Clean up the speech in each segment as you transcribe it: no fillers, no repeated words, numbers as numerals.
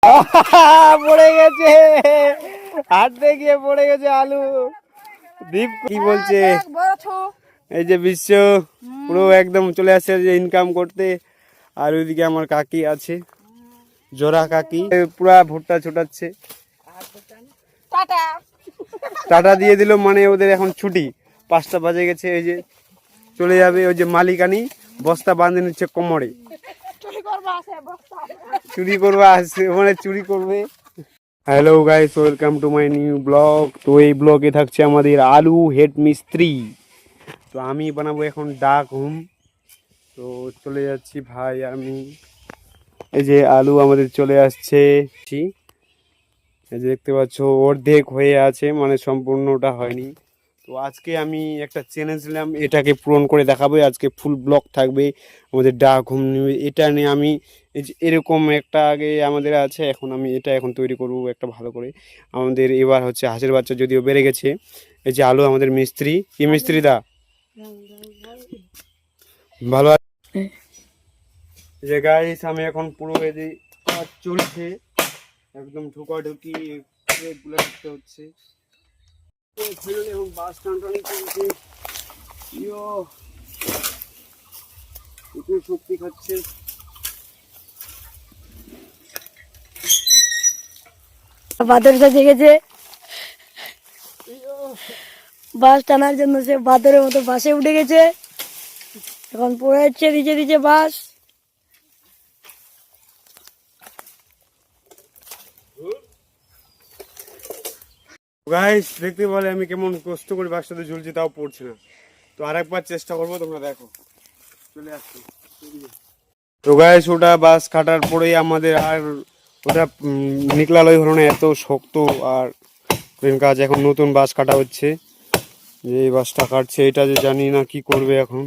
পড়ে গেছে, হাঁটতে গিয়ে পড়ে গেছে আলু। দীপ কি বলছে? এই যে বিশ্ব পুরো একদম চলে আসছে যে ইনকাম করতে। আর ওইদিকে আমার কাকি আছে, জোড়া কাকি, পুরা ভুট্টা ছোটাচ্ছে। টাটা দিয়ে দিল, মানে ওদের এখন ছুটি, 5টা বাজে গেছে। এই যে চলে যাবে। ওই যে মালিকানি বস্তা বাঁধে নিচ্ছে কোমরে, চুরি করবা আসছে, মানে চুরি করবে। Hello guys, welcome to my new blog. তো এই ব্লগে থাকছে আমাদের আলু হেড মিস্ত্রি। তো আমি বানাবো এখন ডাক হুম। তো চলে যাচ্ছি ভাই আমি। এই যে আলু আমাদের চলে আসছে, এই যে দেখতে পাচ্ছ অর্ধেক হয়ে আছে, মানে সম্পূর্ণটা হয়নি। তো আজকে আমি একটা চ্যালেঞ্জ নিলাম, এটাকে পূরণ করে দেখাবো। আজকে ফুল ব্লগ থাকবে আমাদের ডাক হোম নিয়ে। এটা নিয়ে আমি এই যে এরকম একটা আগে আমাদের আছে, এখন আমি এটা এখন তৈরি করব একটা ভালো করে। আমাদের এবার হচ্ছে হাঁসের বাচ্চা যদিও বেড়ে গেছে। এই যে আলু আমাদের মিস্ত্রি, কি মিস্ত্রি দা ভালো আছে? যে গাইস আমি এখন পুরো এই যে কাজ চলছে, একদম ঢুকাঢুকি এগুলো করতে হচ্ছে। এবং বাস টানটানি চলছে, একটু শক্তি খাচ্ছে। বাদর সাজে গেছে বাস টানার জন্য, সে বাদরের মতো বাসে উঠে গেছে। এখন পড়ে যাচ্ছে নিচে নিচে বাস। গাইস দেখতে পেলে আমি কেমন কষ্ট করে বাসটাতে ঝুলছি, তাও পড়ছে না। তো আরেকবার চেষ্টা করবো, তোমরা দেখো। চলে আসছি। তো গাইস ওটা বাস কাটার পরেই আমাদের আর ওটা নিকলালই হলো না, এত শক্ত। আর কাজ এখন নতুন বাস কাটা হচ্ছে, যে এই বাসটা কাটছে, এটা যে জানি না কি করবে এখন।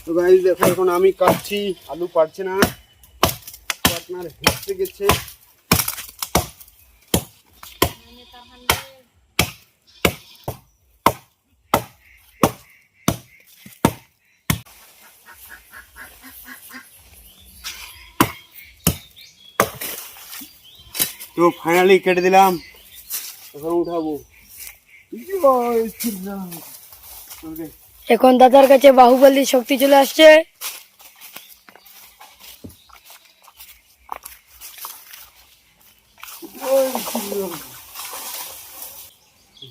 তো গাইস দেখো এখন আমি কাটছি, আলু পারছে না, পার্টনার হেসে গেছে। তো ফাইনালি কেটে দিলাম, এখন উঠাবো। এখন দাদার কাছে বাহুবলীর শক্তি চলে আসছে।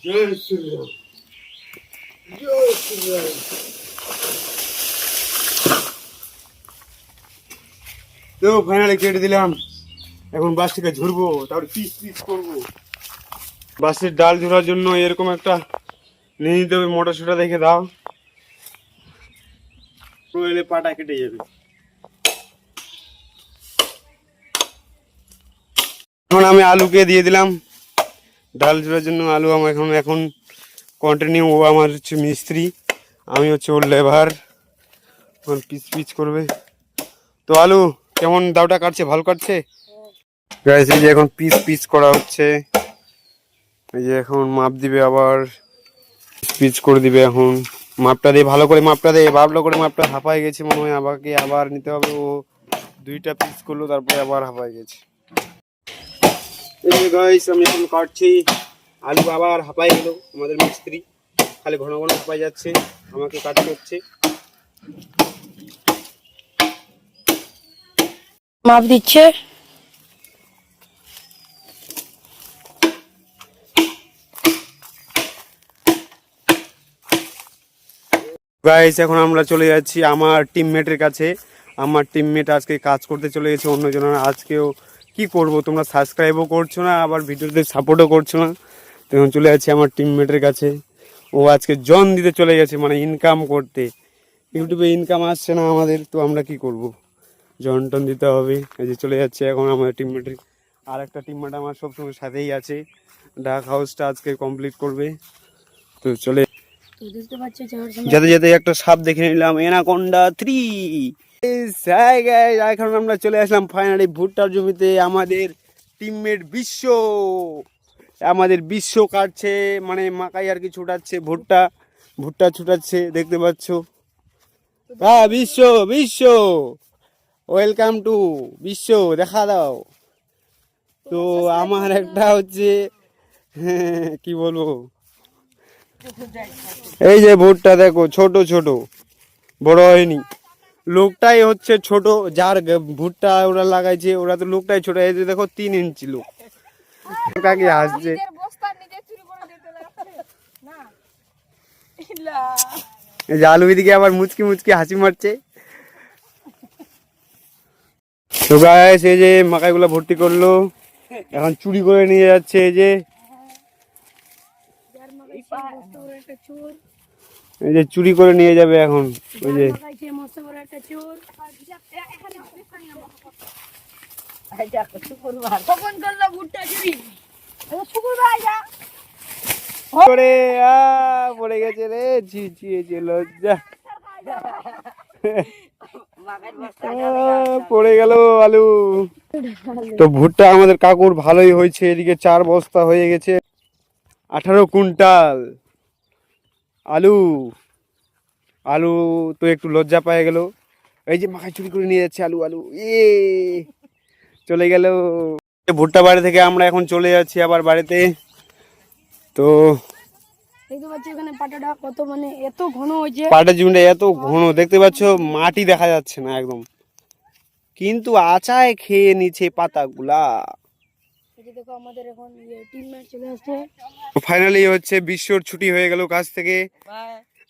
জয় শ্রীরাম, জয় শ্রীরাম। তো ফাইনালি কেটে দিলাম, এখন বাসটিকে ঝুরবো, তারপরে পিস পিস করবো। বাসের ডাল ঝোড়ার জন্য এরকম একটা নিয়ে নিতে হবে, মোটা সোটা দেখে দাও, এলে পাটা কেটে যাবে। এখন আমি আলুকে দিয়ে দিলাম ডাল ঝোড়ার জন্য। আলু আমার এখন এখন কন্টিনিউ, ও আমার হচ্ছে মিস্ত্রি, আমি হচ্ছে ওর লেবার। এখন পিস পিস করবে। তো আলু কেমন দাওটা কাটছে? ভালো কাটছে গাইস। এই যে এখন পিস পিস করা হচ্ছে, এই যে এখন মাপ দিবে, আবার পিচ করে দিবে। এখন মাপটা দিয়ে ভালো করে মাপটা দিয়ে, ভালো করে মাপটা হাঁপায় গেছে মনে হয়, আমাকে আবার নিতে হবে। ও 2টা পিস করলো, তারপরে আবার হাঁপায় গেছে। এই যে গাইস আমি এখন কাটছি আলু, আবার হাঁপায় গেল আমাদের মিস্ত্রি, খালি ঘন ঘন হাঁপায় যাচ্ছে, আমাকে কাটতে হচ্ছে। মাপ দিচ্ছে। গাইস এখন আমরা চলে যাচ্ছি আমার টিমমেটের কাছে। আমার টিমমেট আজকে কাজ করতে চলে গেছে অন্যজনের। আজকেও কি করব, তোমরা সাবস্ক্রাইবও করছো না, আবার ভিডিওতে সাপোর্টও করছো না। তো এখন চলে যাচ্ছি আমার টিমমেটের কাছে। ও আজকে জন দিতে চলে গেছে, মানে ইনকাম করতে। ইউটিউবে ইনকাম আসছে না আমাদের, তো আমরা কি করব, জন টন দিতে হবে। এই যে চলে যাচ্ছে এখন আমাদের টিমমেটের। আর একটা টিমমেট আমার সবসময় সাথেই আছে, ডাক হাউসটা আজকে কমপ্লিট করবে। তো চলে দেখতে পাচ্ছি যেতে যেতে একটা সাপ দেখে নিলাম, এনাকোন্ডা 3। এখন আমরা চলে আসলাম ফাইনালি ভুট্টার জমিতে। আমাদের টিমমেট বিশ্ব, আমাদের বিশ্ব কাটছে, মানে মাকাই আর কি ছুটাচ্ছে, ভুট্টা ভুট্টা ছুটাচ্ছে দেখতে পাচ্ছ। হ্যাঁ, বিশ্ব বিশ্ব ওয়েলকাম টু বিশ্ব, দেখা দাও। তো আমার একটা হচ্ছে কি বলবো, এই যে ভুট্টা দেখো ছোট ছোট, বড় হয়নি। লোকটাই হচ্ছে ছোট, যার ভুট্টা ওরা লাগাইছে ওরা তো লোকটাই ছোট। এই যে দেখো 3 ইঞ্চি লোক, কাকে হাসছে। এই যে আলু এদিকে আবার মুচকি মুচকি হাসি মারছে। তো গাইস, এই যে মাকাইগুলো ভর্তি করলো, এখন চুরি করে নিয়ে যাচ্ছে। এই যে চুরি করে নিয়ে যাবে এখন। ওই যে পড়ে পড়ে গেছে রে, ঝিঝিয়েছে লজ্জা। পড়ে গেল আলু। তো ভুট্টা আমাদের কাকুর ভালোই হয়েছে, এদিকে 4 বস্তা হয়ে গেছে, 18 কুইন্টাল আলু। আলু তো একটু লজ্জা পেয়ে গেল। এই যে মাখায় চুরি করে নিয়ে যাচ্ছে আলু, আলু চলে গেল। ভুট্টা বাড়ি থেকে আমরা এখন চলে যাচ্ছি আবার বাড়িতে। তো দেখতে পাচ্ছি এখানে পাটাটা কত মানে এত ঘন হয়েছে, পাটা জমিটা এত ঘন দেখতে পাচ্ছ, মাটি দেখা যাচ্ছে না একদম, কিন্তু আচায় খেয়ে নিচ্ছে পাতাগুলা। দেখো আমাদের এখন টিমমেট চলে আসছে। ফাইনালি হচ্ছে বিশ্বর ছুটি হয়ে গেল কাজ থেকে,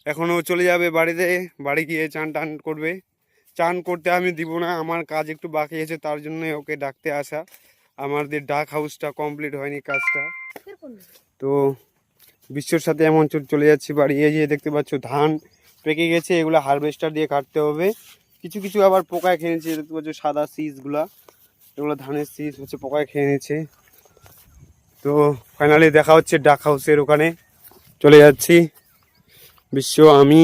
এখনো চলে যাবে বাড়িতে। বাড়ি গিয়ে চান টান করবে। চান করতে আমি দিব না, আমার কাজ একটু বাকি আছে, তার জন্য ওকে ডাকতে আসা। আমাদের ডাক হাউসটা কমপ্লিট হয়নি কাজটা। তো বিশ্বর সাথে এমন চলে যাচ্ছি বাড়ি। এই যে দেখতে পাচ্ছ ধান পেকে গেছে, এগুলো হারভেস্টার দিয়ে কাটতে হবে। কিছু কিছু আবার পোকায় খেয়ে নিচ্ছে, দেখতে পাচ্ছ সাদা সিজগুলা, এগুলো ধানের সিজ হচ্ছে পোকায় খেয়ে নিচ্ছে। তো ফাইনালি দেখা হচ্ছে ডাক হাউসের ওখানে, চলে যাচ্ছি। বিশ্ব, আমি,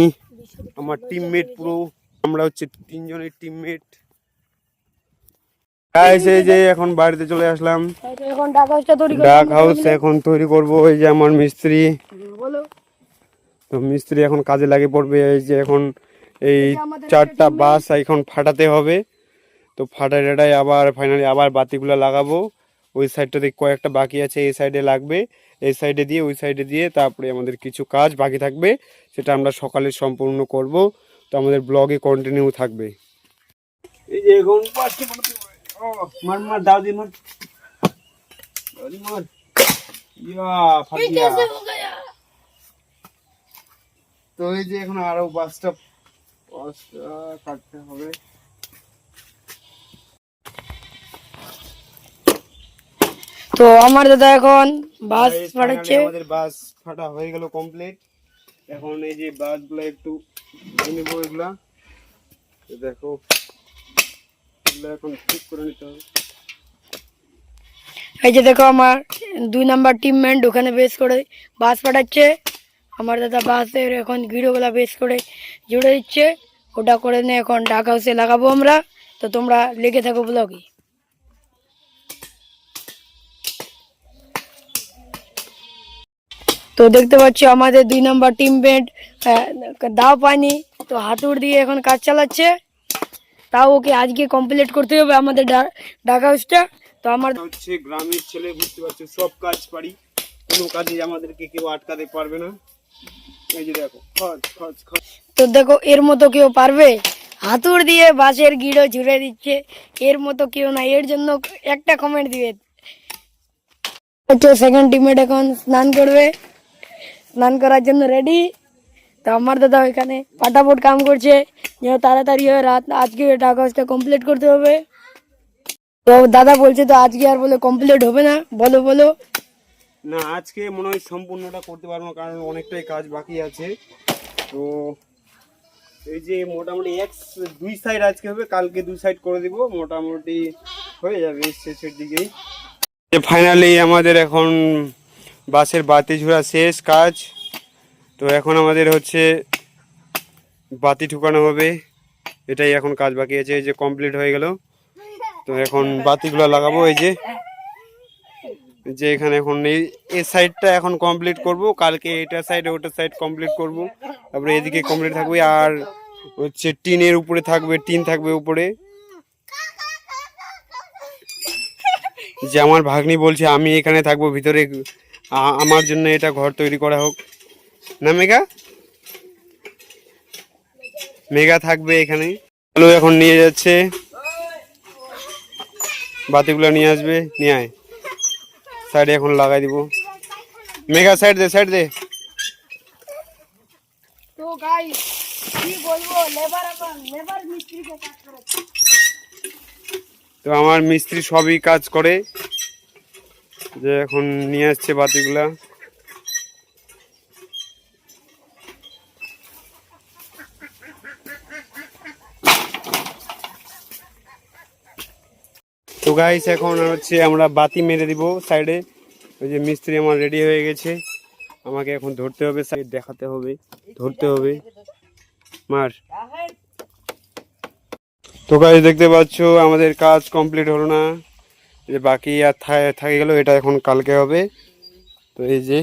আমার টিমমেট, পুরো আমরা হচ্ছে 3 জনের টিমমেট। এই যে এখন বাড়িতে চলে আসলাম। এখন ডাক হাউসটা তৈরি করব, ডাক হাউস এখন তৈরি করব। এই যে আমার মিস্ত্রি, বলো। তো মিস্ত্রি এখন কাজে লাগে পড়বে। এই যে এখন এই 4টা বাস এখন ফাটাতে হবে। তো ফাটাই আবার ফাইনালি আবার বাতিগুলো লাগাবো। ওই সাইডটাতে কয়েকটা বাকি আছে, এই সাইডে লাগবে, এই সাইডে দিয়ে ওই সাইডে দিয়ে, তারপরে আমাদের কিছু কাজ বাকি থাকবে, সেটা আমরা সকালে সম্পূর্ণ করব। তো আমাদের ব্লগে কন্টিনিউ থাকবে। এই যে এখন মার মার দাও দি মার মার ইয়া তো এই যে এখন আরো বাসটা কাটতে হবে। তো আমার দাদা এখন বাস ফাটাচ্ছে। আমাদের বাস ফাটা হয়ে গেল কমপ্লিট। এখন এই যে বাসগুলো একটু নেব, এগুলা দেখো, এগুলো এখন ঠিক করে নিতে হবে। এই যে দেখো আমার 2 নাম্বার টিমমেট ওখানে বেস করে বাস ফাটাচ্ছে। আমার দাদা বাসের এখন গিরোগুলা বেস করে জুড়ে দিচ্ছে, ওটা করে নিয়ে এখন ডাক হাউসে লাগাবো আমরা। তো তোমরা লেগে থাকো ব্লগে। তো দেখতে পাচ্ছ আমাদের 2 নাম্বার টিমমেট দাও পায়নি, তো হাতুড় দিয়ে এখন কাজ চালাচ্ছে। তাও ওকে আজকে কমপ্লিট করতে হবে আমাদের ডাক হাউসটা। তো আমার হচ্ছে গ্রামের ছেলে, বুঝতে পারছো, সব কাজ পারি, কোনো কাজে আমাদেরকে কেউ আটকাতে পারবে না। এই যে দেখো তো দেখো এর মতো কেউ পারবে? হাতুড় দিয়ে বাঁশের গিড়ো ঝুড়ে দিচ্ছে, এর মতো কেউ না। এর জন্য একটা কমেন্ট দিবে। সেকেন্ড টিমমেট এখন স্নান করবে, স্নান করার জন্য রেডি। তো আমার দাদা ওইখানে ফাটাফট কাম করছে, যেন তাড়াতাড়ি হয় রাত আজকে ডাক হাউসটা কমপ্লিট করতে হবে। তো দাদা বলছে তো আজকে আর বলে কমপ্লিট হবে না, বলো বলো। না, আজকে মনে হয় সম্পূর্ণটা করতে পারবো না, কারণ অনেকটাই কাজ বাকি আছে। তো এই যে মোটামুটি 2 সাইড আজকে হবে, কালকে 2 সাইড করে দিব, মোটামুটি হয়ে যাবে শেষের দিকেই। ফাইনালি আমাদের এখন বাসের বাতি ঝুরা শেষ কাজ। তো এখন আমাদের হচ্ছে বাতি ঠুকানো হবে, এটাই এখন কাজ বাকি আছে। এই যে কমপ্লিট হয়ে গেল। তো এখন বাতিগুলো লাগাবো। এই যে এখানে এখন এই সাইডটা এখন কমপ্লিট করব, কালকে এটা সাইড ওটা সাইড কমপ্লিট করব, তারপরে এদিকে কমপ্লিট থাকবে। আর হচ্ছে টিনের উপরে থাকবে, টিন থাকবে উপরে। যে আমার ভাগ্নি বলছে আমি এখানে থাকবো ভিতরে, আমার জন্য এটা ঘর তৈরি করা হোক না মেঘা? মেঘা থাকবে এখানে। আলু এখন নিয়ে যাচ্ছে, বাতিগুলো নিয়ে আসবে, নিয়ে আয় সাইডে এখন লাগাই দিব। মেঘা সাইড দে, সাইড দে। তো গাইস কি বলবো, লেবার মিস্ত্রিকে কাজ করে। তো আমার মিস্ত্রি সবই কাজ করে, যে এখন নিয়ে আসছে বাতিগুলা। তো গাইস এখন হচ্ছে আমরা বাতি মেরে দিব সাইডে। ওই যে মিস্ত্রি আমার রেডি হয়ে গেছে, আমাকে এখন ধরতে হবে, সাইড দেখাতে হবে, ধরতে হবে মার। তো গাইস দেখতে পাচ্ছ আমাদের কাজ কমপ্লিট হলো না, যে বাকি আর থাকে গেল, এটা এখন কালকে হবে। তো এই যে